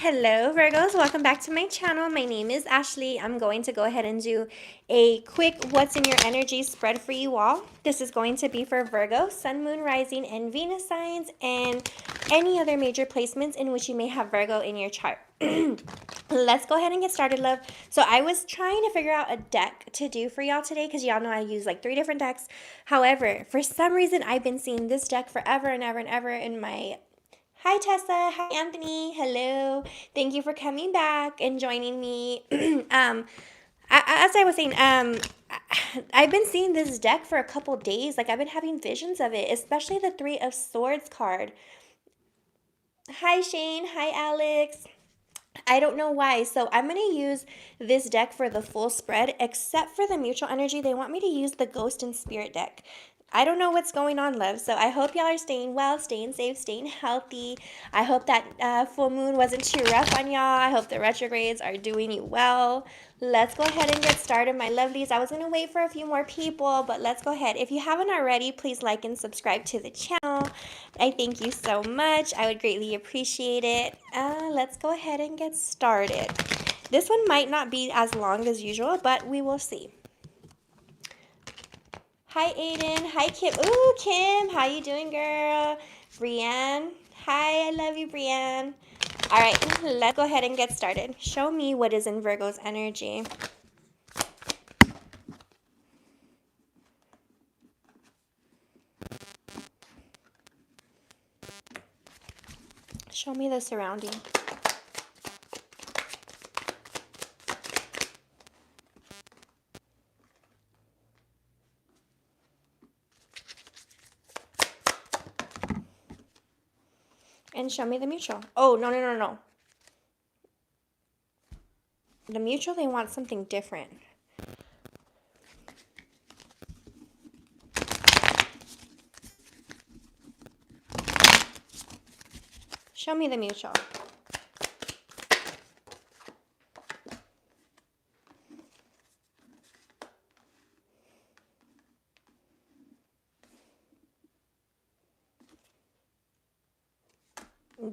Hello Virgos, welcome back to my channel. My name is Ashley. I'm going to go ahead and do a quick what's in your energy spread for you all. This is going to be for Virgo, Sun, Moon, Rising, and Venus signs, and any other major placements in which you may have Virgo in your chart. Let's go ahead and get started, love. So I was trying to figure out a deck to do for y'all today because y'all know I use like 3 different decks. However, for some reason, I've been seeing this deck forever and ever and ever in my... Hi Tessa, hi Anthony, hello. Thank you for coming back and joining me. As I was saying, I've been seeing this deck for a couple days. Like I've been having visions of it, especially the 3 of Swords card. Hi Shane, hi Alex. I don't know why. So I'm going to use this deck for the full spread, except for the mutual energy. They want me to use the Ghost and Spirit deck. I don't know what's going on, love. So I hope y'all are staying well, staying safe, staying healthy. I hope that full moon wasn't too rough on y'all. I hope the retrogrades are doing you well. Let's go ahead and get started, my lovelies. I was going to wait for a few more people, but let's go ahead. If you haven't already, please like and subscribe to the channel. I thank you so much. I would greatly appreciate it. Let's go ahead and get started. This one might not be as long as usual, but we will see. Hi, Aiden. Hi, Kim. Ooh, Kim. How you doing, girl? Brienne. Hi, I love you, Brienne. All right, let's go ahead and get started. Show me what is in Virgo's energy. Show me the surrounding. And show me the mutual. Oh, no. The mutual, they want something different. Show me the mutual.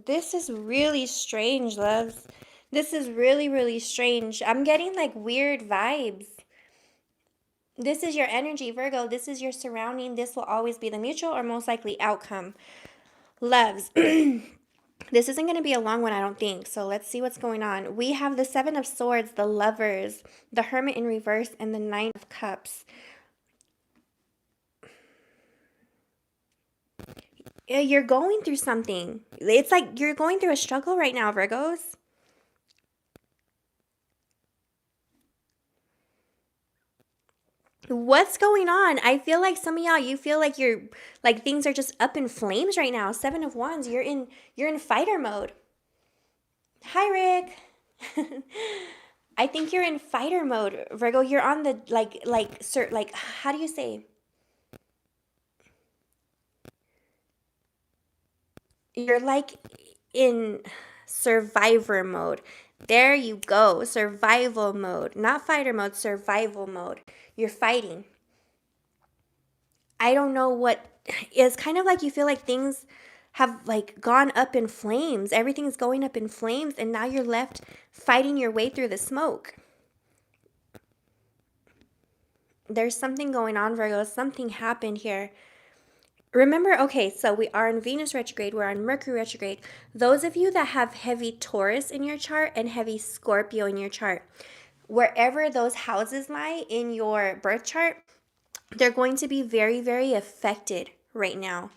This is really strange, loves. This is really, really strange. I'm getting like weird vibes. This is your energy, Virgo. This is your surrounding. This will always be the mutual or most likely outcome. Loves. This isn't going to be a long one, I don't think. So let's see what's going on. We have the 7 of Swords, the Lovers, the Hermit in reverse, and the 9 of Cups. You're going through something. It's like you're going through a struggle right now, Virgos. What's going on? I feel like some of y'all, you feel like you're like things are just up in flames right now. 7 of Wands, you're in fighter mode. Hi, Rick. I think you're in fighter mode, Virgo. You're on the like how do you say? You're like in survivor mode. There you go. Survival mode. Not fighter mode, survival mode. You're fighting. I don't know what. It's kind of like you feel like things have like gone up in flames. Everything's going up in flames, and now you're left fighting your way through the smoke. There's something going on, Virgo. Something happened here. Remember, okay, so we are in Venus retrograde, we're on Mercury retrograde. Those of you that have heavy Taurus in your chart and heavy Scorpio in your chart, wherever those houses lie in your birth chart, they're going to be very, very affected right now.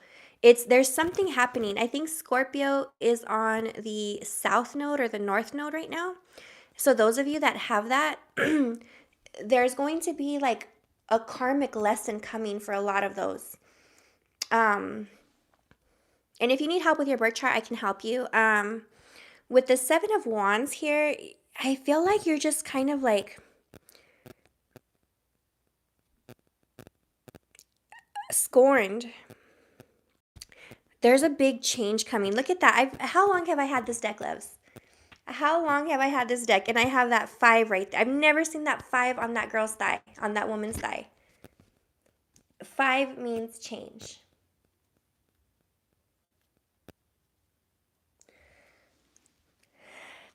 There's something happening. I think Scorpio is on the south node or the north node right now. So those of you that have that, there's going to be like a karmic lesson coming for a lot of those. And if you need help with your birth chart, I can help you. With the 7 of Wands here, I feel like you're just kind of like scorned. There's a big change coming. Look at that. How long have I had this deck, loves? How long have I had this deck? And I have that 5 right there. I've never seen that 5 on that girl's thigh, on that woman's thigh. 5 means change.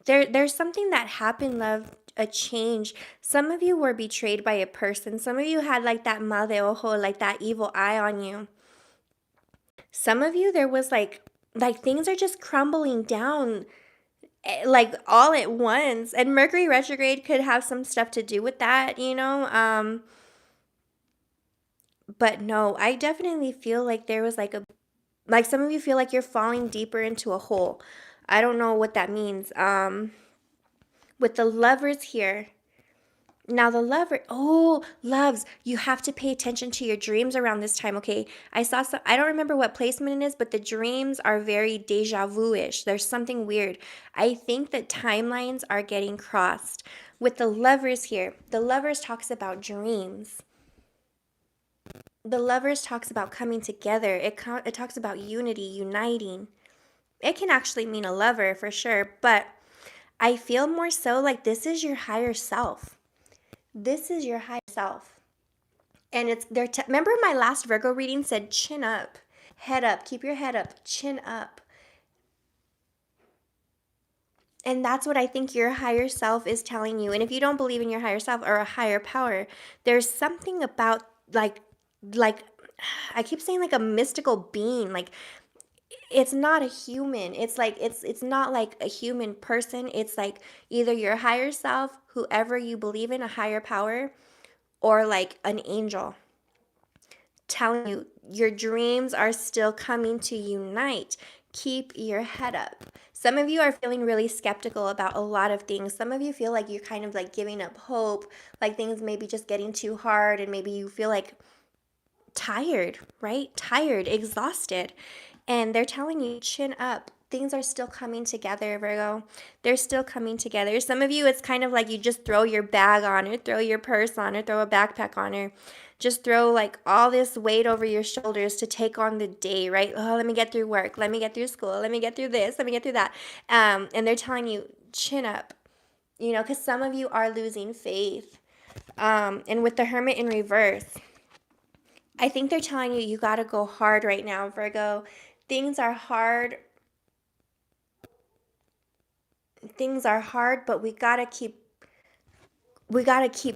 There's something that happened, love, a change. Some of you were betrayed by a person. Some of you had like that mal de ojo, like that evil eye on you. Some of you, there was like things are just crumbling down like all at once. And Mercury retrograde could have some stuff to do with that, you know? But no, I definitely feel like there was like some of you feel like you're falling deeper into a hole. I don't know what that means. With the lovers here. Now the lover, oh, loves, you have to pay attention to your dreams around this time, okay? I saw some, I don't remember what placement it is, but the dreams are very deja vu-ish. There's something weird. I think that timelines are getting crossed. With the lovers here, the lovers talks about dreams. The lovers talks about coming together. It talks about unity, uniting. It can actually mean a lover for sure, but I feel more so like this is your higher self. This is your higher self. And it's there. Remember my last Virgo reading said chin up, head up, keep your head up, chin up. And that's what I think your higher self is telling you. And if you don't believe in your higher self or a higher power, there's something about like I keep saying like a mystical being. Like it's not a human. It's like it's not like a human person. It's like either your higher self, whoever you believe in, a higher power, or like an angel telling you your dreams are still coming to unite. Keep your head up. Some of you are feeling really skeptical about a lot of things. Some of you feel like you're kind of like giving up hope, like things maybe just getting too hard, and maybe you feel like tired, right? Tired, exhausted. And they're telling you, chin up. Things are still coming together, Virgo. They're still coming together. Some of you, it's kind of like you just throw your bag on or throw your purse on or throw a backpack on or just throw like all this weight over your shoulders to take on the day, right? Oh, let me get through work. Let me get through school. Let me get through this. Let me get through that. And they're telling you, chin up, you know, because some of you are losing faith. And with the Hermit in reverse, I think they're telling you, you got to go hard right now, Virgo. Things are hard. Things are hard, but we got to keep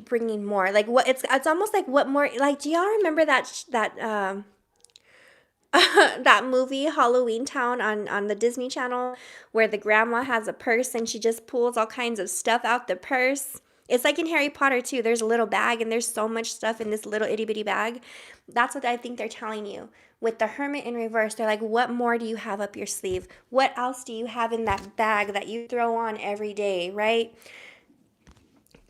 bringing more. Like what it's almost like what more, like do y'all remember that that movie Halloween Town on the Disney Channel where the grandma has a purse and she just pulls all kinds of stuff out the purse? It's like in Harry Potter too. There's a little bag and there's so much stuff in this little itty bitty bag. That's what I think they're telling you. With the Hermit in reverse, they're like, what more do you have up your sleeve? What else do you have in that bag that you throw on every day, right?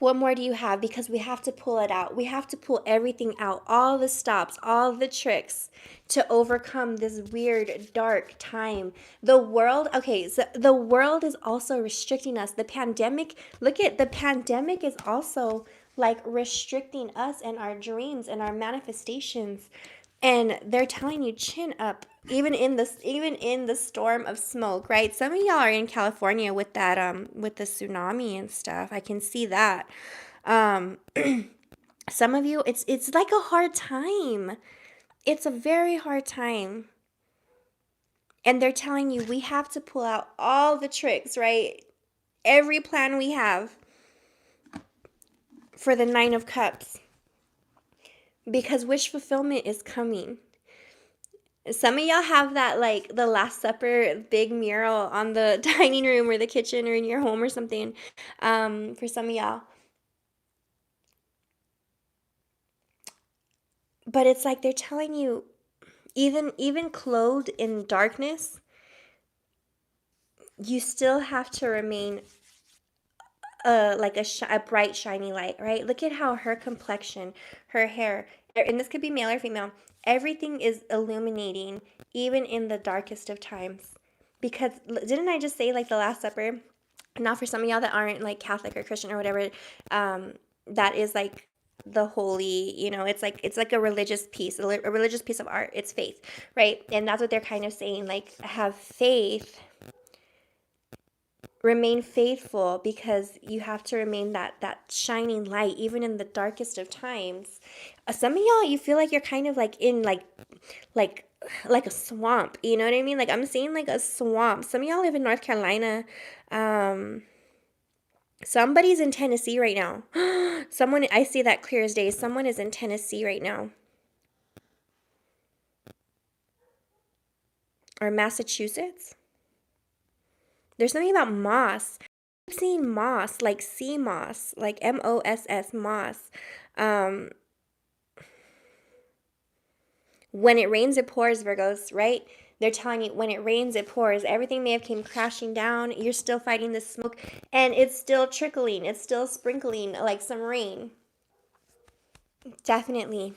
What more do you have? Because we have to pull it out. We have to pull everything out, all the stops, all the tricks to overcome this weird, dark time. The world, okay, so the world is also restricting us. The pandemic, look at the pandemic is also like restricting us and our dreams and our manifestations. And they're telling you chin up, even in the storm of smoke, right? Some of y'all are in California with that with the tsunami and stuff. I can see that. Um some of you, it's like a hard time. It's a very hard time. And they're telling you we have to pull out all the tricks, right? Every plan we have for the 9 of Cups. Because wish fulfillment is coming. Some of y'all have that like the Last Supper big mural on the dining room or the kitchen or in your home or something. For some of y'all. But it's like they're telling you, even clothed in darkness, you still have to remain like a bright shiny light, right? Look at how her complexion, her hair, and this could be male or female, everything is illuminating even in the darkest of times. Because didn't I just say like the Last Supper? Now for some of y'all that aren't like Catholic or Christian or whatever, that is like the holy, you know, it's like a religious piece, a religious piece of art. It's faith, right? And that's what they're kind of saying, like have faith, remain faithful, because you have to remain that shining light even in the darkest of times. Some of y'all, you feel like you're kind of like in like a swamp, you know what I mean? Like I'm seeing like a swamp. Some of y'all live in North Carolina. Somebody's in Tennessee right now. Someone, I see that clear as day. Someone is in Tennessee right now. Or Massachusetts. There's something about moss. I keep seeing moss, like sea moss, like MOSS, moss. Um, when it rains, it pours, Virgos, right? They're telling you when it rains, it pours. Everything may have came crashing down. You're still fighting the smoke, and it's still trickling. It's still sprinkling like some rain. Definitely.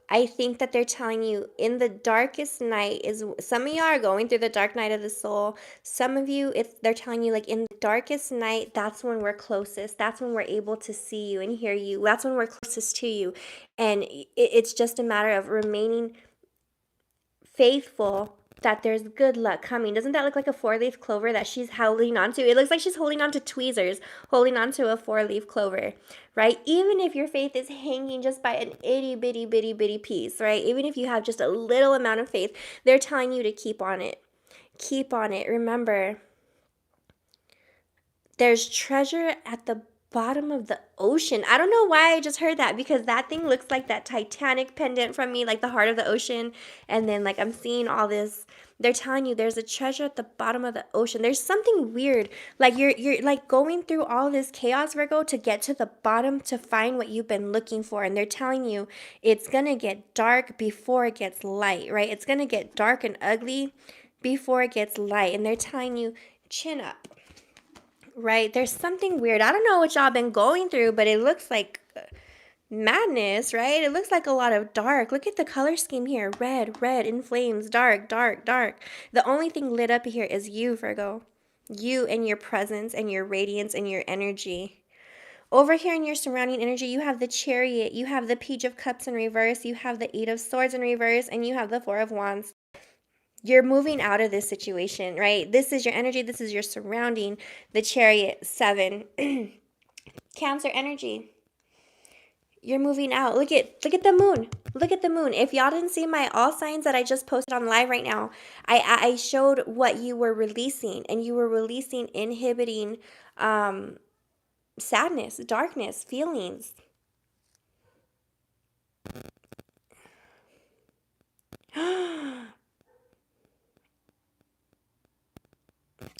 I think that they're telling you in the darkest night is some of y'all are going through the dark night of the soul. Some of you, if they're telling you like in the darkest night, that's when we're closest. That's when we're able to see you and hear you. That's when we're closest to you. And it's just a matter of remaining faithful that there's good luck coming. Doesn't that look like a four-leaf clover that she's holding on to? It looks like she's holding on to tweezers, holding on to a four-leaf clover, right? Even if your faith is hanging just by an itty bitty bitty bitty piece, right? Even if you have just a little amount of faith, they're telling you to keep on it. Keep on it. Remember, there's treasure at the bottom of the ocean. I don't know why I just heard that, because that thing looks like that Titanic pendant from me, like the heart of the ocean. And then like I'm seeing all this. They're telling you there's a treasure at the bottom of the ocean. There's something weird. Like you're like going through all this chaos, Virgo, to get to the bottom to find what you've been looking for. And they're telling you it's going to get dark before it gets light, right? It's going to get dark and ugly before it gets light. And they're telling you chin up. Right? There's something weird. I don't know what y'all been going through, but it looks like madness, right? It looks like a lot of dark. Look at the color scheme here. Red, red, in flames, dark, dark, dark. The only thing lit up here is you, Virgo. You and your presence and your radiance and your energy. Over here in your surrounding energy, you have the Chariot, you have the Page of Cups in reverse, you have the Eight of Swords in reverse, and you have the Four of Wands. You're moving out of this situation, right? This is your energy. This is your surrounding. The Chariot, 7. Cancer energy. You're moving out. Look at the moon. Look at the moon. If y'all didn't see my all signs that I just posted on live right now, I showed what you were releasing, and you were releasing inhibiting sadness, darkness, feelings.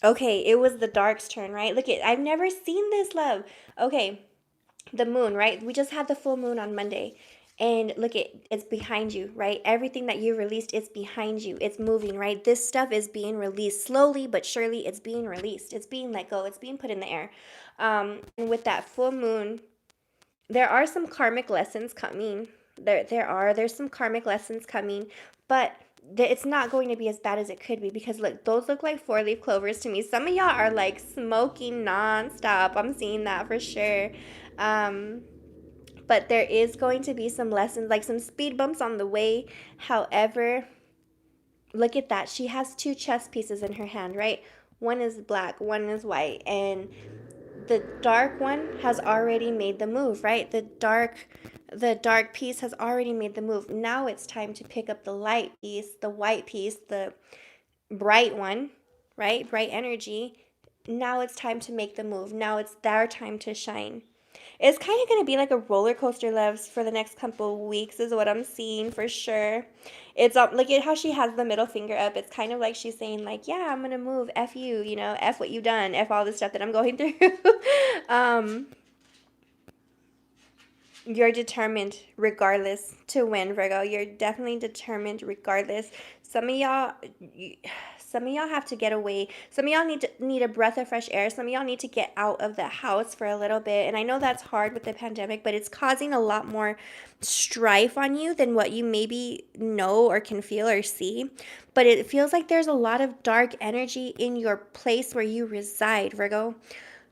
Okay, it was the dark's turn, right? Look at, I've never seen this, love. Okay, the moon, right? We just had the full moon on Monday. And look at, it's behind you, right? Everything that you released, it's behind you. It's moving, right? This stuff is being released slowly, but surely it's being released. It's being let go. It's being put in the air. And with that full moon, there are some karmic lessons coming. There's some karmic lessons coming, but it's not going to be as bad as it could be, because look, those look like four-leaf clovers to me. Some of y'all are like smoking nonstop. I'm seeing that for sure. Um, but there is going to be some lessons, like some speed bumps on the way. However, look at that. She has two chess pieces in her hand, right? One is black, one is white, and the dark one has already made the move, right? The dark piece has already made the move. Now it's time to pick up the light piece, the white piece, the bright one, right? Bright energy. Now it's time to make the move. Now it's their time to shine. It's kind of going to be like a roller coaster, loves, for the next couple weeks is what I'm seeing for sure. It's look at how she has the middle finger up. It's kind of like she's saying like, yeah, I'm going to move. F you, F what you done. F all the stuff that I'm going through. um, you're determined regardless to win, Virgo. You're definitely determined regardless. Some of y'all, some of y'all have to get away. Some of y'all need a breath of fresh air. Some of y'all need to get out of the house for a little bit. And I know that's hard with the pandemic, but it's causing a lot more strife on you than what you maybe know or can feel or see. But it feels like there's a lot of dark energy in your place where you reside, Virgo.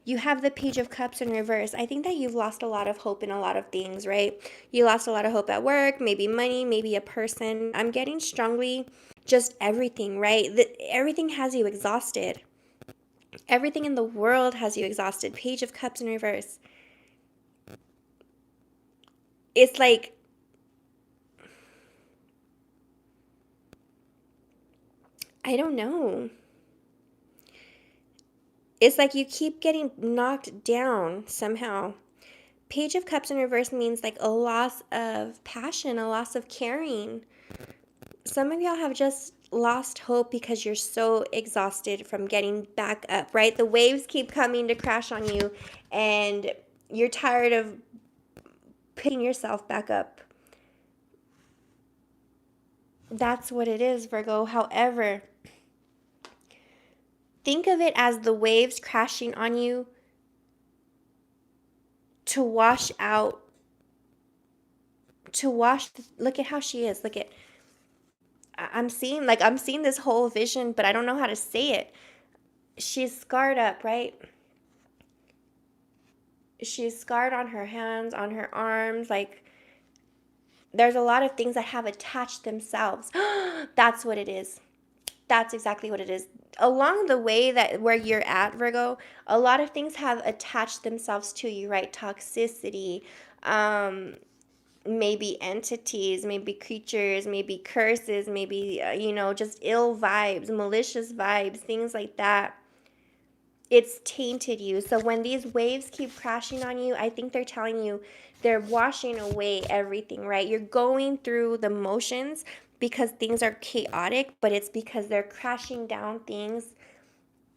You have the Page of Cups in reverse. I think that you've lost a lot of hope in a lot of things, right? You lost a lot of hope at work, maybe money, maybe a person. I'm getting strongly just everything, right? Everything has you exhausted. Everything in the world has you exhausted. Page of Cups in reverse. It's like, I don't know. It's like you keep getting knocked down somehow. Page of Cups in reverse means like a loss of passion, a loss of caring. Some of y'all have just lost hope because you're so exhausted from getting back up, right? The waves keep coming to crash on you, and you're tired of picking yourself back up. That's what it is, Virgo. However, think of it as the waves crashing on you to wash out, look at how she is. Look at, I'm seeing this whole vision, but I don't know how to say it. She's scarred up, right? She's scarred on her hands, on her arms. Like, there's a lot of things that have attached themselves. That's what it is. That's exactly what it is. Along the way that where you're at, Virgo, a lot of things have attached themselves to you, right? Toxicity, maybe entities, maybe creatures, maybe curses, maybe, just ill vibes, malicious vibes, things like that. It's tainted you. So when these waves keep crashing on you, I think they're telling you they're washing away everything, right? You're going through the motions because things are chaotic, but it's because they're crashing down things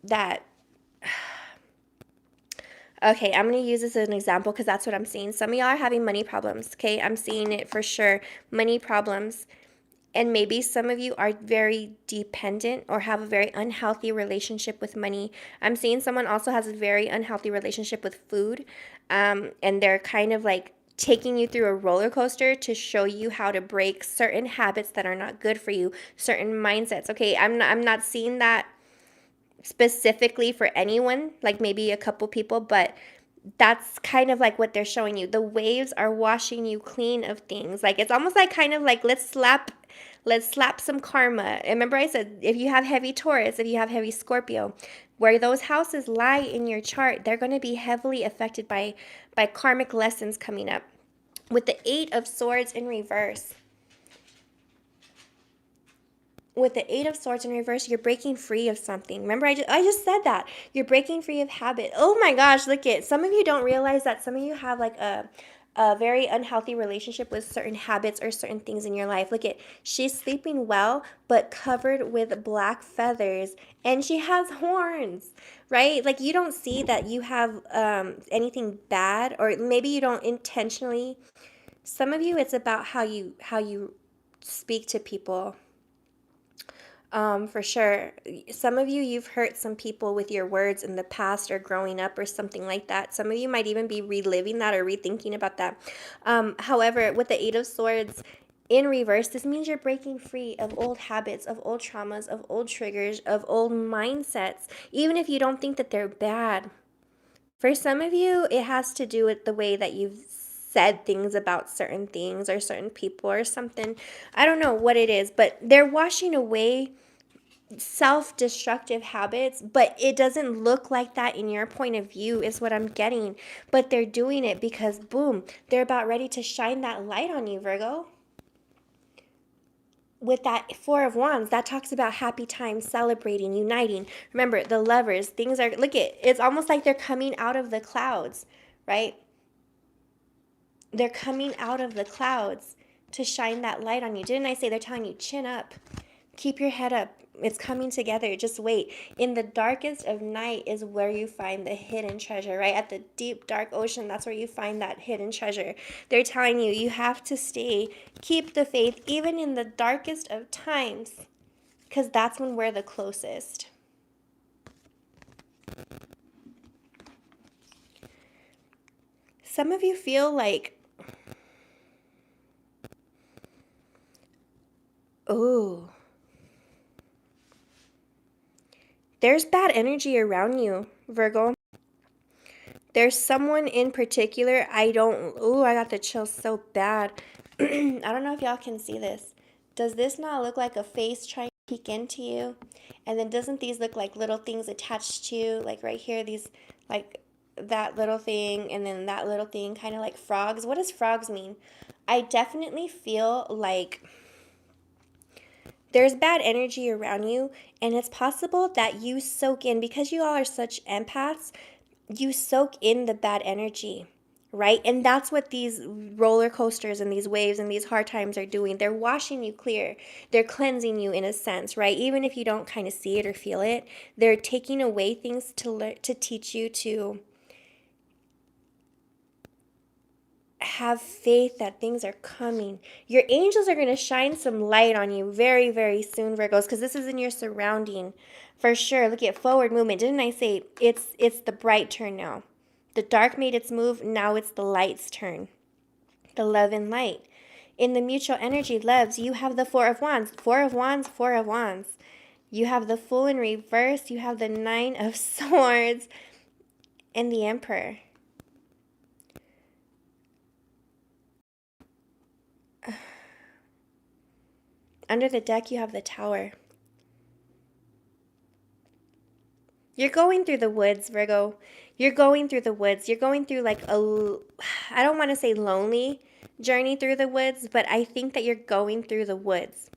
that. Okay, I'm going to use this as an example because that's what I'm seeing. Some of y'all are having money problems, okay? I'm seeing it for sure. Money problems. And maybe some of you are very dependent or have a very unhealthy relationship with money. I'm seeing someone also has a very unhealthy relationship with food. And they're kind of like taking you through a roller coaster to show you how to break certain habits that are not good for you, certain mindsets. Okay, I'm not seeing that specifically for anyone, like maybe a couple people, but that's kind of like what they're showing you. The waves are washing you clean of things. Like, it's almost like kind of like let's slap some karma. Remember I said if you have heavy Taurus, if you have heavy Scorpio, where those houses lie in your chart, they're going to be heavily affected by karmic lessons coming up. With the 8 of Swords in reverse, you're breaking free of something. Remember, I just said that. You're breaking free of habit. Oh my gosh, look at, some of you don't realize that some of you have like a very unhealthy relationship with certain habits or certain things in your life. Look at, she's sleeping well, but covered with black feathers, and she has horns, right? Like, you don't see that you have anything bad, or maybe you don't intentionally. Some of you, it's about how you speak to people. For sure. Some of you, you've hurt some people with your words in the past or growing up or something like that. Some of you might even be reliving that or rethinking about that. However, with the 8 of Swords in reverse, this means you're breaking free of old habits, of old traumas, of old triggers, of old mindsets, even if you don't think that they're bad. For some of you, it has to do with the way that you've said things about certain things or certain people or something. I don't know what it is, but they're washing away self-destructive habits, but it doesn't look like that in your point of view is what I'm getting. But they're doing it because, boom, they're about ready to shine that light on you, Virgo. With that 4 of Wands, that talks about happy times, celebrating, uniting. Remember, the Lovers, things are, look at, it's almost like they're coming out of the clouds, right? They're coming out of the clouds to shine that light on you. Didn't I say they're telling you, chin up, keep your head up. It's coming together. Just wait. In the darkest of night is where you find the hidden treasure, right? At the deep, dark ocean, that's where you find that hidden treasure. They're telling you, you have to keep the faith, even in the darkest of times, because that's when we're the closest. Some of you feel like, oh, there's bad energy around you, Virgo. There's someone in particular, I got the chills so bad. I don't know if y'all can see this. Does this not look like a face trying to peek into you? And then doesn't these look like little things attached to you? Like right here, these, like that little thing, and then that little thing, kind of like frogs. What does frogs mean? I definitely feel like there's bad energy around you, and it's possible that you soak in, because you all are such empaths, you soak in the bad energy, right? And that's what these roller coasters and these waves and these hard times are doing. They're washing you clear. They're cleansing you in a sense, right? Even if you don't kind of see it or feel it, they're taking away things to teach you to have faith that things are coming. Your angels are going to shine some light on you very, very soon, Virgos, because this is in your surrounding for sure. Look at forward movement. Didn't I say it's the bright turn now? The dark made its move. Now it's the light's turn. The love and light. In the mutual energy loves, you have the Four of Wands. Four of Wands, Four of Wands. You have the Fool in reverse. You have the Nine of Swords and the Emperor. Under the deck, you have the Tower. You're going through the woods, Virgo. You're going through the woods. You're going through like I don't want to say lonely journey through the woods, but I think that you're going through the woods.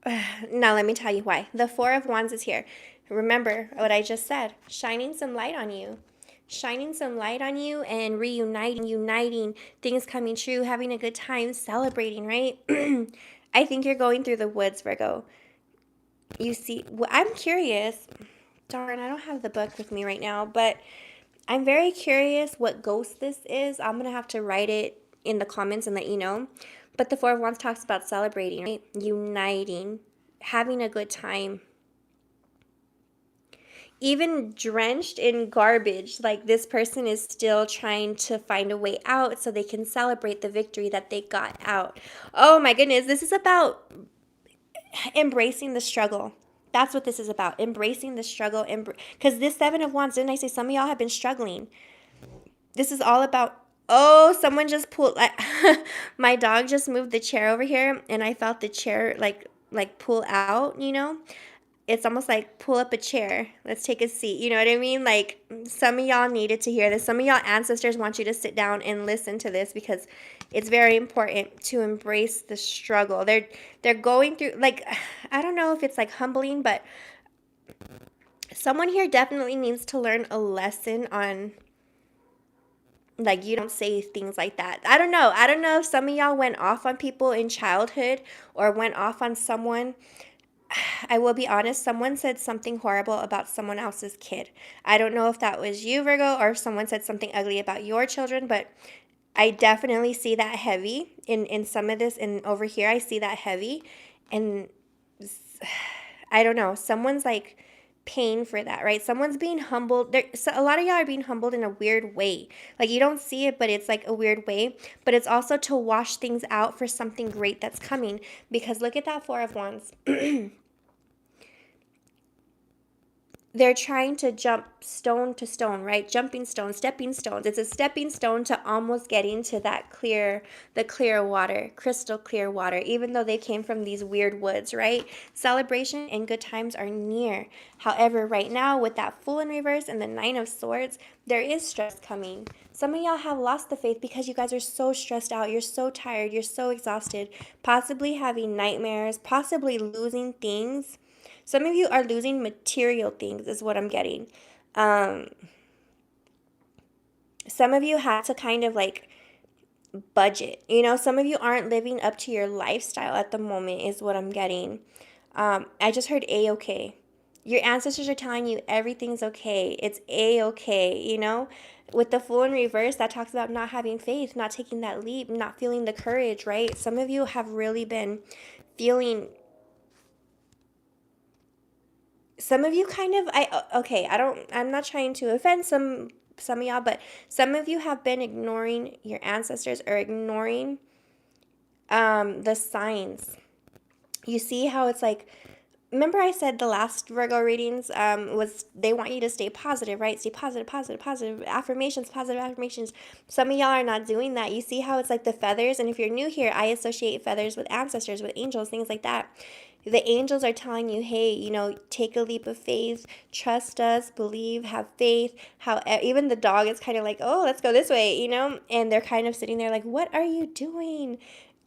Now, let me tell you why. The Four of Wands is here. Remember what I just said. Shining some light on you. Shining some light on you and uniting, things coming true, having a good time, celebrating, right? I think you're going through the woods, Virgo. You see, well, I'm curious. Darn, I don't have the book with me right now, but I'm very curious what ghost this is. I'm going to have to write it in the comments and let you know. But the Four of Wands talks about celebrating, right? Uniting, having a good time. Even drenched in garbage, like this person is still trying to find a way out so they can celebrate the victory that they got out. Oh my goodness, this is about embracing the struggle. That's what this is about. Embracing the struggle. Because this Seven of Wands, didn't I say some of y'all have been struggling? This is all about, oh, someone just pulled, my dog just moved the chair over here and I felt the chair like pull out, you know? It's almost like pull up a chair. Let's take a seat. You know what I mean? Like some of y'all needed to hear this. Some of y'all ancestors want you to sit down and listen to this because it's very important to embrace the struggle. They're going through, like, I don't know if it's like humbling, but someone here definitely needs to learn a lesson on, like, you don't say things like that. I don't know. I don't know if some of y'all went off on people in childhood or went off on someone. I will be honest, someone said something horrible about someone else's kid. I don't know if that was you, Virgo, or if someone said something ugly about your children, but I definitely see that heavy in some of this. And over here, I see that heavy. And I don't know, someone's like paying for that, right? Someone's being humbled. So a lot of y'all are being humbled in a weird way. Like you don't see it, but it's like a weird way. But it's also to wash things out for something great that's coming. Because look at that Four of Wands. They're trying to jump stone to stone, right? Jumping stones, stepping stones. It's a stepping stone to almost getting to that the clear water, crystal clear water, even though they came from these weird woods, right? Celebration and good times are near. However, right now with that Fool in reverse and the Nine of Swords, there is stress coming. Some of y'all have lost the faith because you guys are so stressed out. You're so tired. You're so exhausted. Possibly having nightmares, possibly losing things. Some of you are losing material things is what I'm getting. Some of you had to kind of like budget. You know, some of you aren't living up to your lifestyle at the moment is what I'm getting. I just heard A-okay. Your ancestors are telling you everything's okay. It's A-okay, you know? With the Fool in reverse, that talks about not having faith, not taking that leap, not feeling the courage, right? Some of you have really been feeling... Some of you kind of, I'm not trying to offend some of y'all, but some of you have been ignoring your ancestors or ignoring the signs. You see how it's like, remember I said the last Virgo readings was they want you to stay positive, right? Stay positive, positive, positive affirmations, positive affirmations. Some of y'all are not doing that. You see how it's like the feathers, and if you're new here, I associate feathers with ancestors, with angels, things like that. The angels are telling you, hey, you know, take a leap of faith, trust us, believe, have faith. How even the dog is kind of like, oh, let's go this way, you know? And they're kind of sitting there like, what are you doing?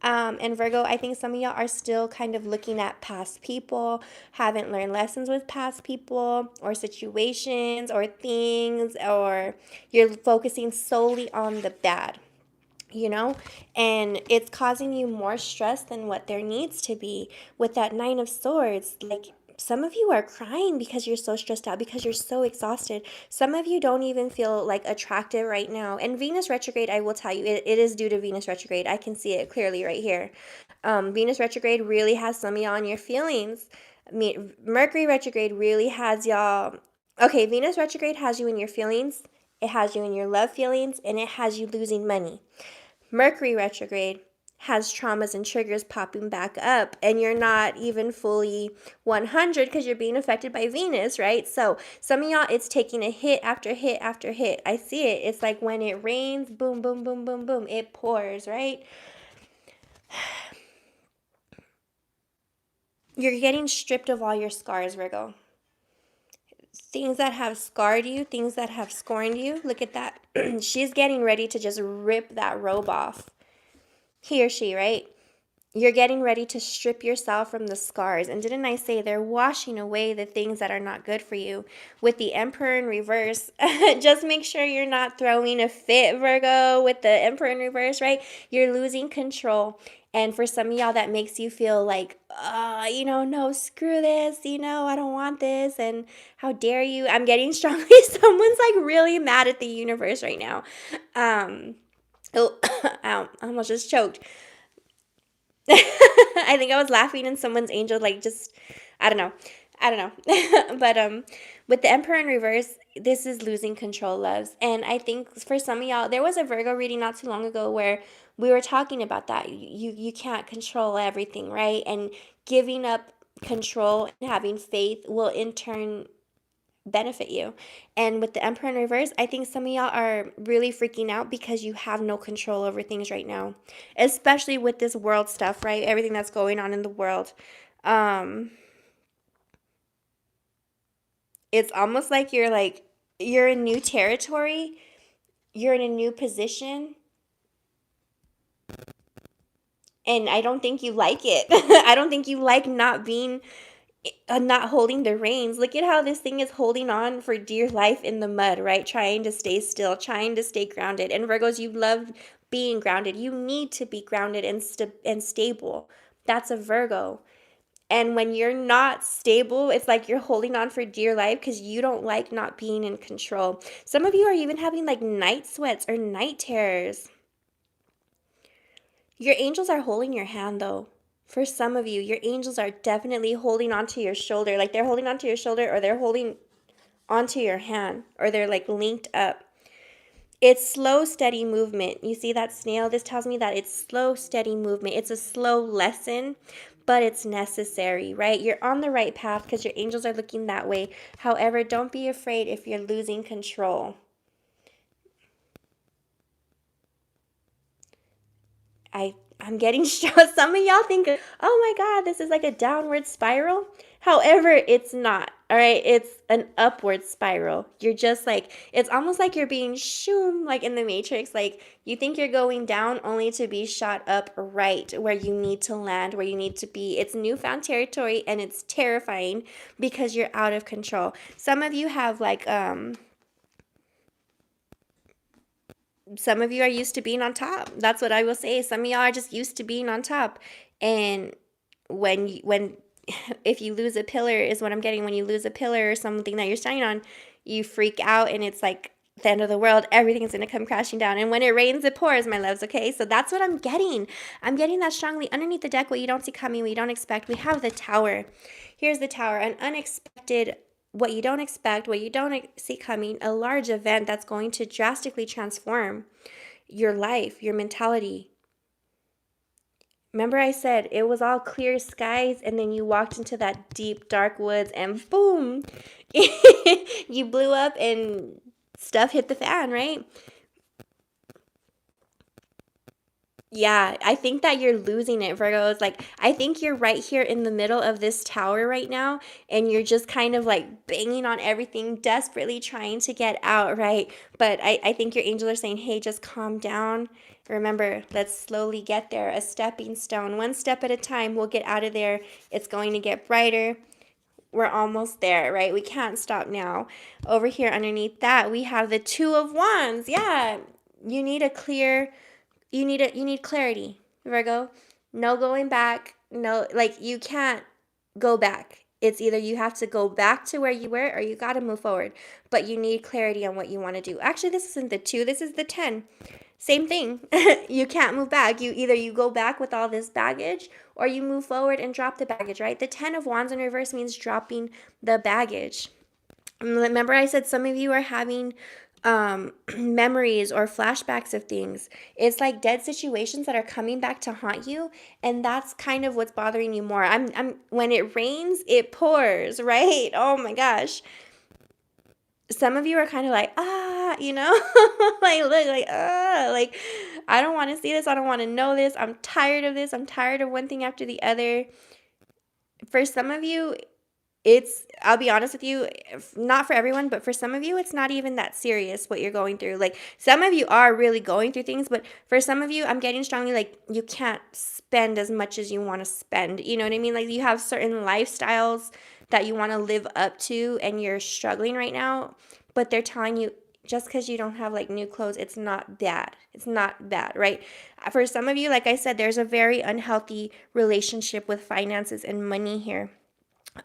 And Virgo, I think some of y'all are still kind of looking at past people, haven't learned lessons with past people or situations or things, or you're focusing solely on the bad, you know, and it's causing you more stress than what there needs to be. With that Nine of Swords, like, some of you are crying because you're so stressed out, because you're so exhausted. Some of you don't even feel like attractive right now. And Venus retrograde, I will tell you, it is due to Venus retrograde. I can see it clearly right here. Venus retrograde really has some of y'all on your feelings. Mercury retrograde really has y'all. Okay, Venus retrograde has you in your feelings, it has you in your love feelings, and it has you losing money. Mercury retrograde has traumas and triggers popping back up, and you're not even fully 100 because you're being affected by Venus, right? So some of y'all, it's taking a hit after hit after hit. I see it. It's like when it rains, boom, boom, boom, boom, boom, it pours, right? You're getting stripped of all your scars, Virgo. Things that have scarred you, things that have scorned you. Look at that. She's getting ready to just rip that robe off. He or she, right? You're getting ready to strip yourself from the scars. And didn't I say they're washing away the things that are not good for you? With the Emperor in reverse, just make sure you're not throwing a fit, Virgo, with the Emperor in reverse, right? You're losing control. And for some of y'all, that makes you feel like, no, screw this, I don't want this. And how dare you? I'm getting strongly. Someone's like really mad at the universe right now. Oh, ow, I almost just choked. I think I was laughing and someone's angel like just I don't know. But with the Emperor in reverse, this is losing control, loves. And I think for some of y'all, there was a Virgo reading not too long ago where we were talking about that. You can't control everything, right? And giving up control and having faith will in turn benefit you. And with the Emperor in reverse, I think some of y'all are really freaking out because you have no control over things right now, especially with this world stuff, right? Everything that's going on in the world. It's almost like you're in new territory, you're in a new position, and I don't think you like it. I don't think you like not holding the reins. Look at how this thing is holding on for dear life in the mud, right? Trying to stay still, trying to stay grounded. And Virgos, you love being grounded. You need to be grounded and stable. That's a Virgo. And when you're not stable, it's like you're holding on for dear life because you don't like not being in control. Some of you are even having like night sweats or night terrors. Your angels are holding your hand though. For some of you, your angels are definitely holding onto your shoulder. Like they're holding onto your shoulder or they're holding onto your hand or they're like linked up. It's slow, steady movement. You see that snail? This tells me that it's slow, steady movement. It's a slow lesson, but it's necessary, right? You're on the right path because your angels are looking that way. However, don't be afraid if you're losing control. I'm getting stressed. Some of y'all think, oh my God, this is like a downward spiral. However, it's not. All right. It's an upward spiral. You're just like, it's almost like you're being shoom, like in the Matrix. Like you think you're going down only to be shot up right where you need to land, where you need to be. It's newfound territory and it's terrifying because you're out of control. Some of you have like, some of you are used to being on top. That's what I will say. Some of y'all are just used to being on top. And when if you lose a pillar is what I'm getting. When you lose a pillar or something that you're standing on, you freak out and it's like the end of the world. Everything's going to come crashing down. And when it rains, it pours, my loves, okay? So that's what I'm getting. I'm getting that strongly. Underneath the deck, what you don't see coming, what you don't expect, we have the Tower. Here's the Tower, an unexpected, what you don't expect, what you don't see coming, a large event that's going to drastically transform your life, your mentality. Remember I said it was all clear skies and then you walked into that deep, dark woods and boom, you blew up and stuff hit the fan, right? Yeah, I think that you're losing it, Virgo. It's like, I think you're right here in the middle of this tower right now, and you're just kind of like banging on everything, desperately trying to get out, right? But I think your angels are saying, hey, just calm down. Remember, let's slowly get there, a stepping stone, one step at a time. We'll get out of there. It's going to get brighter. We're almost there, right? We can't stop now. Over here underneath that, we have the Two of Wands. Yeah, you need a clear you need clarity, Virgo. No going back. No, like you can't go back. It's either you have to go back to where you were or you got to move forward. But you need clarity on what you want to do. Actually, this isn't the 2, this is the 10. Same thing. You can't move back. You go back with all this baggage or you move forward and drop the baggage, right? The 10 of Wands in reverse means dropping the baggage. Remember, I said some of you are having memories or flashbacks of things. It's like dead situations that are coming back to haunt you, and that's kind of what's bothering you more. I'm when it rains, it pours, right? Oh my gosh. Some of you are kind of like, like look, like I don't want to see this. I don't want to know this. I'm tired of this. I'm tired of one thing after the other. For some of you, I'll be honest with you, not for everyone, but for some of you, it's not even that serious what you're going through. Like, some of you are really going through things, but for some of you, I'm getting strongly like you can't spend as much as you want to spend. You know what I mean? Like, you have certain lifestyles that you want to live up to, and you're struggling right now, but they're telling you, just because you don't have like new clothes, it's not bad. It's not bad, right? For some of you, like I said, there's a very unhealthy relationship with finances and money here.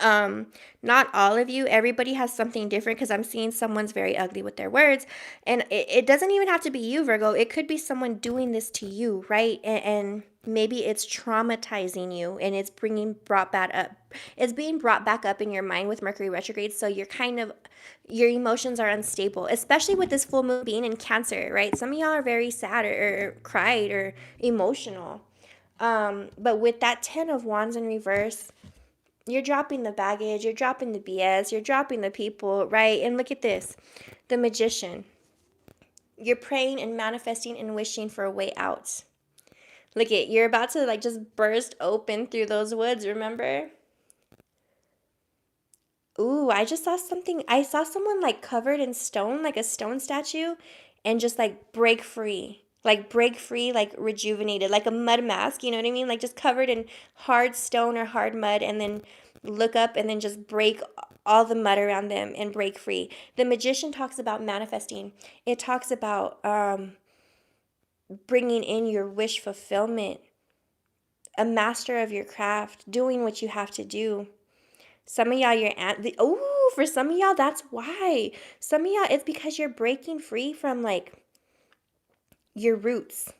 Not all of you, everybody has something different, because I'm seeing someone's very ugly with their words, and it doesn't even have to be you, Virgo. It could be someone doing this to you, right? And maybe it's traumatizing you, and it's being brought back up in your mind with Mercury retrograde. So your emotions are unstable, especially with this full moon being in Cancer, right? Some of y'all are very sad or cried or emotional. But with that 10 of Wands in reverse, you're dropping the baggage, you're dropping the BS, you're dropping the people, right? And look at this, the Magician. You're praying and manifesting and wishing for a way out. Look at, you're about to like just burst open through those woods, remember? Ooh, I just saw something. I saw someone like covered in stone, like a stone statue, and just like break free. Like break free, like rejuvenated, like a mud mask, you know what I mean? Like just covered in hard stone or hard mud, and then look up and then just break all the mud around them and break free. The Magician talks about manifesting. It talks about bringing in your wish fulfillment, a master of your craft, doing what you have to do. Some of y'all, for some of y'all, that's why. Some of y'all, it's because you're breaking free from like your roots,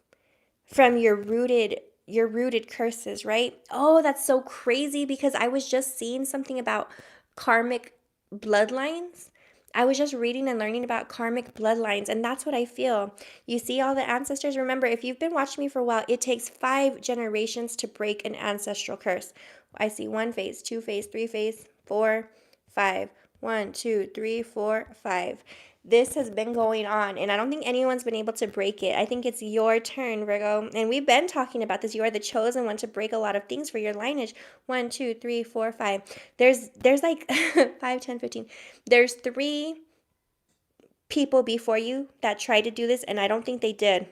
from your rooted curses, right? Oh, that's so crazy, because I was just seeing something about karmic bloodlines. I was just reading and learning about karmic bloodlines, and that's what I feel. You see all the ancestors? Remember, if you've been watching me for a while, it takes 5 generations to break an ancestral curse. I see 1 phase, 2 phase, 3 phase, 4, 5. 1, 2, 3, 4, 5. This has been going on, and I don't think anyone's been able to break it. I think it's your turn, Virgo. And we've been talking about this. You are the chosen one to break a lot of things for your lineage. 1, 2, 3, 4, 5. There's like 5, 10, 15. There's 3 people before you that tried to do this, and I don't think they did.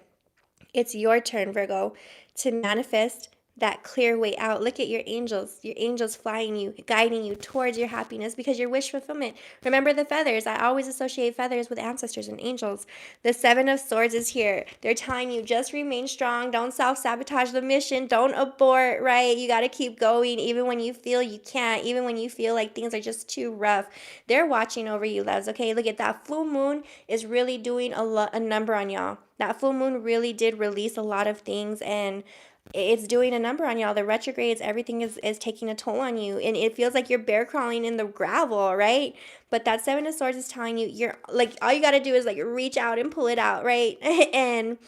It's your turn, Virgo, to manifest that clear way out. Look at your angels flying you, guiding you towards your happiness, because your wish fulfillment. Remember the feathers. I always associate feathers with ancestors and angels. The 7 of Swords is here. They're telling you, just remain strong. Don't self-sabotage the mission. Don't abort, right? You got to keep going even when you feel you can't, even when you feel like things are just too rough. They're watching over you, loves, okay? Look at that. Full moon is really doing a number on y'all. That full moon really did release a lot of things, and it's doing a number on y'all. The retrogrades, everything is taking a toll on you, and it feels like you're bear crawling in the gravel, right? But that 7 of Swords is telling you, you're like, all you got to do is like reach out and pull it out, right? And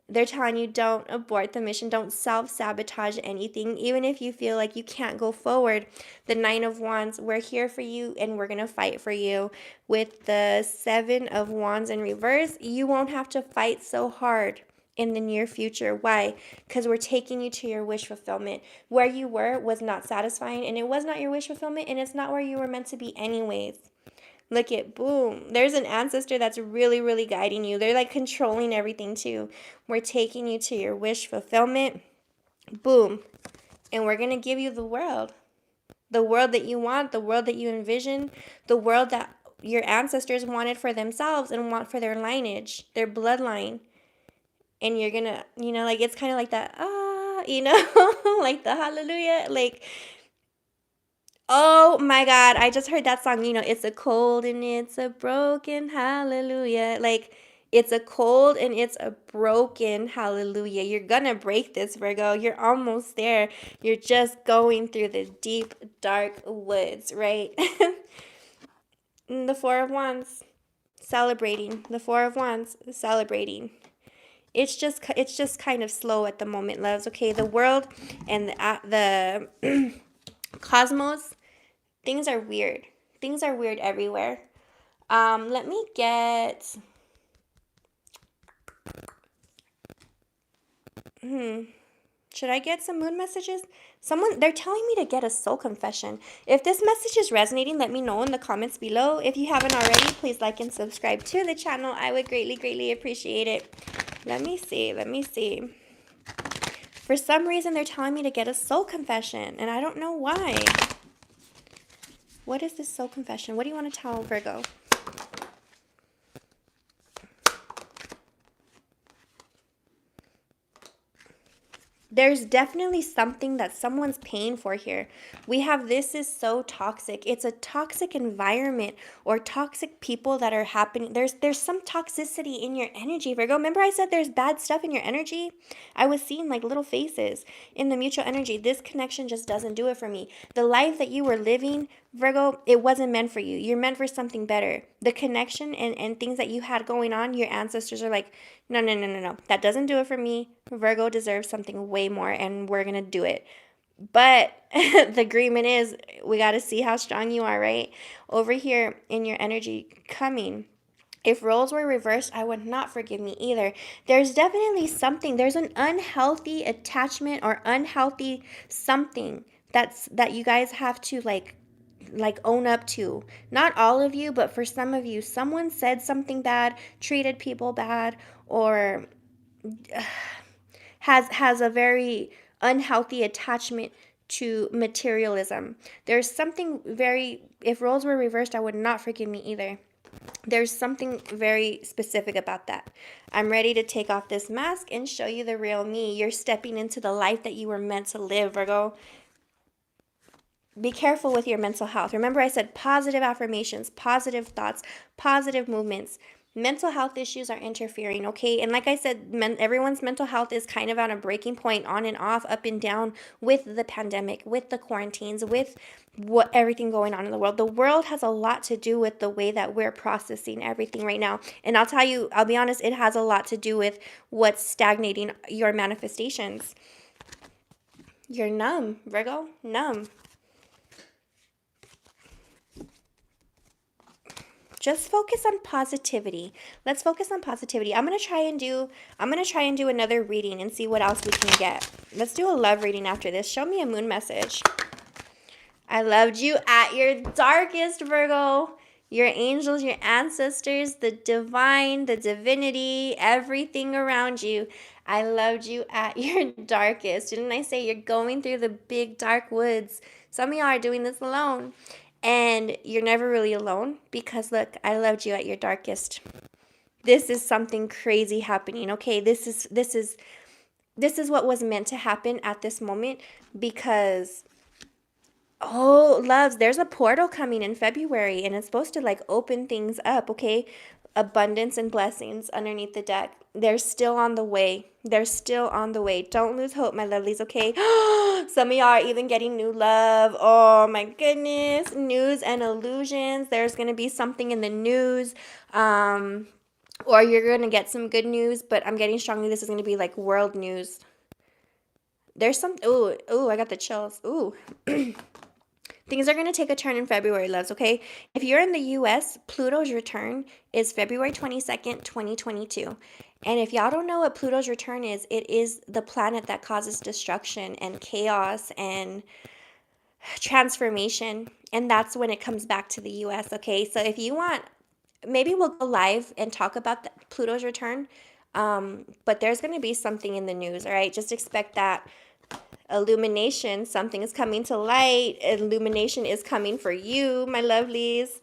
they're telling you, don't abort the mission, don't self-sabotage anything, even if you feel like you can't go forward. The 9 of Wands, we're here for you, and we're going to fight for you. With the 7 of Wands in reverse, you won't have to fight so hard in the near future. Why? Because we're taking you to your wish fulfillment. Where you were was not satisfying, and it was not your wish fulfillment, and it's not where you were meant to be anyways. Look at, boom. There's an ancestor that's really, really guiding you. They're like controlling everything too. We're taking you to your wish fulfillment. Boom. And we're going to give you the world. The world that you want, the world that you envision, the world that your ancestors wanted for themselves and want for their lineage, their bloodline. And you're going to, like, it's kind of like that, like the hallelujah, like, oh my God, I just heard that song, it's a cold and it's a broken hallelujah. Like, it's a cold and it's a broken hallelujah. You're gonna break this, Virgo. You're almost there. You're just going through the deep, dark woods, right? The Four of Wands, celebrating. The Four of Wands, celebrating. It's just kind of slow at the moment, loves. Okay, the world and the cosmos, things are weird. Things are weird everywhere. Let me get... Should I get some moon messages? They're telling me to get a soul confession. If this message is resonating, let me know in the comments below. If you haven't already, please like and subscribe to the channel. I would greatly, greatly appreciate it. Let me see. For some reason, they're telling me to get a soul confession, and I don't know why. What is this soul confession? What do you want to tell Virgo? There's definitely something that someone's paying for here. We have this is so toxic. It's a toxic environment or toxic people that are happening. There's some toxicity in your energy, Virgo. Remember I said there's bad stuff in your energy? I was seeing like little faces in the mutual energy. This connection just doesn't do it for me. The life that you were living, Virgo, it wasn't meant for you. You're meant for something better. The connection and things that you had going on, your ancestors are like, no. That doesn't do it for me. Virgo deserves something way more, and we're going to do it. But the agreement is we got to see how strong you are, right? Over here in your energy coming. If roles were reversed, I would not forgive me either. There's definitely something. There's an unhealthy attachment or unhealthy something that you guys have to like own up to. Not all of you, but for some of you, someone said something bad, treated people bad, or has a very unhealthy attachment to materialism. There's something if roles were reversed, I would not forgive me either. There's something very specific about that. I'm ready to take off this mask and show you the real me. You're stepping into the life that you were meant to live, Virgo. Be careful with your mental health. Remember I said positive affirmations, positive thoughts, positive movements. Mental health issues are interfering, okay? And like I said, everyone's mental health is kind of on a breaking point, on and off, up and down, with the pandemic, with the quarantines, with everything going on in the world. The world has a lot to do with the way that we're processing everything right now. And I'll be honest, it has a lot to do with what's stagnating your manifestations. You're numb, Virgo, numb. Just focus on positivity. Let's focus on positivity. I'm gonna try and do another reading and see what else we can get. Let's do a love reading after this. Show me a moon message. I loved you at your darkest, Virgo. Your angels, your ancestors, the divine, the divinity, everything around you. I loved you at your darkest. Didn't I say you're going through the big dark woods? Some of y'all are doing this alone. And you're never really alone because, look, I loved you at your darkest. This is something crazy happening, okay? This is what was meant to happen at this moment because, oh, loves, there's a portal coming in February and it's supposed to, like, open things up, okay? Abundance and blessings underneath the deck. They're still on the way. They're still on the way. Don't lose hope, my lovelies, okay? Some of y'all are even getting new love. Oh, my goodness. News and illusions. There's going to be something in the news. Or you're going to get some good news, but I'm getting strongly this is going to be like world news. There's some... Ooh, I got the chills. Ooh. Things are going to take a turn in February, loves, okay? If you're in the U.S., Pluto's return is February 22nd, 2022. And if y'all don't know what Pluto's return is, it is the planet that causes destruction and chaos and transformation. And that's when it comes back to the US, okay? So if you want, maybe we'll go live and talk about Pluto's return. But there's going to be something in the news, all right? Just expect that illumination. Something is coming to light. Illumination is coming for you, my lovelies.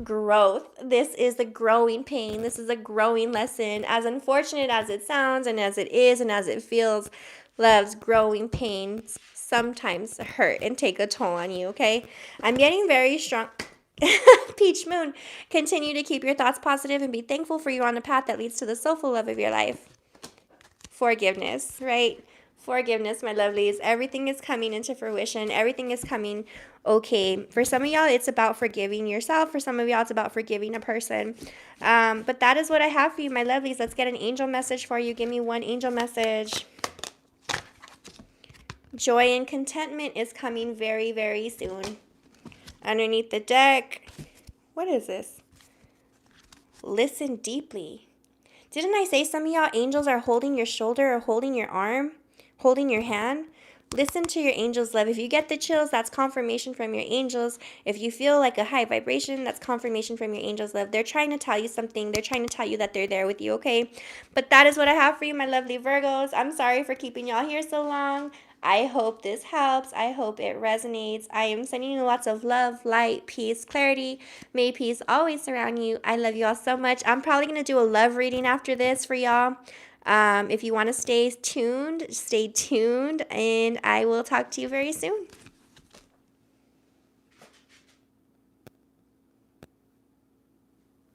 Growth. This is the growing pain. This is a growing lesson. As unfortunate as it sounds and as it is and as it feels, loves, growing pains sometimes hurt and take a toll on you, okay? I'm getting very strong. Peach Moon, continue to keep your thoughts positive and be thankful for you on the path that leads to the soulful love of your life. Forgiveness, right? Forgiveness, my lovelies. Everything is coming into fruition. Everything is coming okay. For some of y'all, it's about forgiving yourself. For some of y'all, it's about forgiving a person. But that is what I have for you, my lovelies. Let's get an angel message for you. Give me one angel message. Joy and contentment is coming very, very soon. Underneath the deck, what is this? Listen deeply. Didn't I say some of y'all angels are holding your shoulder or holding your arm, holding your hand? Listen to your angels' love. If you get the chills, that's confirmation from your angels. If you feel like a high vibration, that's confirmation from your angels' love. They're trying to tell you something. They're trying to tell you that they're there with you, okay? But that is what I have for you, my lovely Virgos. I'm sorry for keeping y'all here so long. I hope this helps. I hope it resonates. I am sending you lots of love, light, peace, clarity. May peace always surround you. I love you all so much. I'm probably going to do a love reading after this for y'all. If you want to stay tuned, and I will talk to you very soon.